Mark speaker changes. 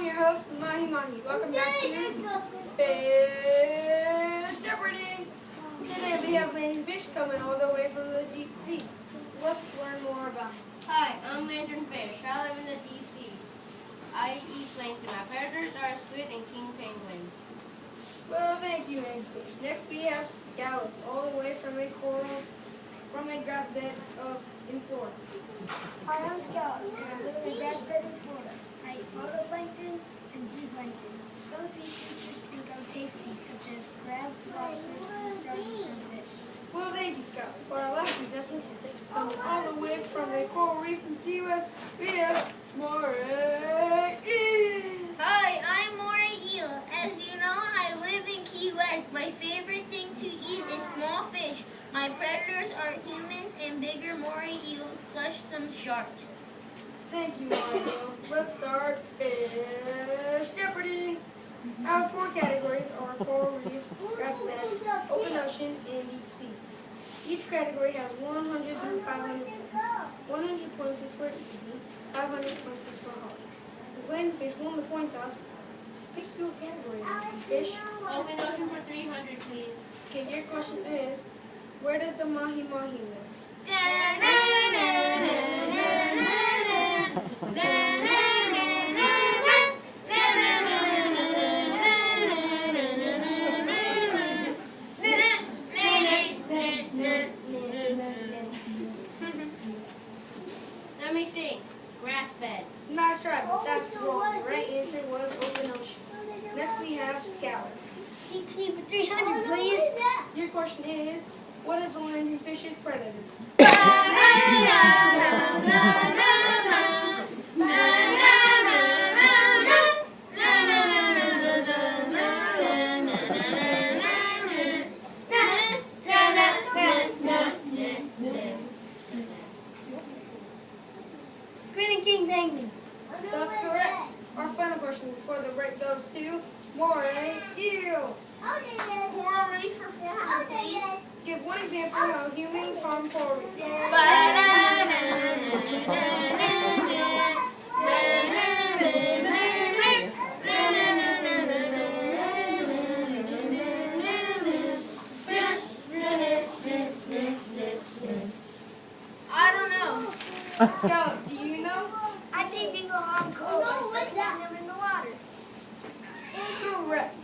Speaker 1: your host, Mahi Mahi. Welcome back to Fish Jeopardy! Today we have Lanternfish coming all the way from the deep sea. Let's learn more about him.
Speaker 2: Hi, I'm Lanternfish. I live in the deep seas. I eat plankton. My predators are squid and king penguins.
Speaker 1: Well, thank you, Lanternfish. Next we have Scallop, all the way from a grass bed in Florida.
Speaker 3: Hi, I'm Scallop, and I live in a grass bed in Florida. I eat phytoplankton and zooplankton. Some sea creatures think I'm tasty, such as crabs, lobsters, sea stars, and some fish.
Speaker 1: Well, thank you, Scallop. For our last contestant, comes all the way from a coral reef in Key West, we have Moray Eel.
Speaker 4: Hi, I'm Moray Eel. As you know, I live in Key West. My favorite thing to eat is small fish. My predators are humans and bigger moray eels, plus some sharks.
Speaker 1: Thank you, Mario. Let's start Fish Jeopardy! Our 4 categories are coral reef, grassland, open ocean, and deep sea. Each category has 100 and 500 points. 100 points is for easy, 500 points is for hard. Since Lanternfish won the coin toss, pick your category. Fish.
Speaker 2: Open ocean for 300, please.
Speaker 1: Okay, your question is, where does the Mahi Mahi live?
Speaker 2: Let me think. Grass bed.
Speaker 1: Nice try, but that's wrong. The right answer was open ocean. Next we have Scallop.
Speaker 3: Deep sea for 300, please.
Speaker 1: Your question is, what is the Lanternfish's predator?
Speaker 3: Squid and king penguin.
Speaker 1: That's correct. Our final question before the break goes to Moray Eel.
Speaker 4: Coral reefs for 400, please.
Speaker 1: Give one example how humans harm coral reefs.
Speaker 4: I don't know.
Speaker 1: Scallop, do you know?
Speaker 3: I think people harm coral reefs by putting them in the water.
Speaker 1: Correct.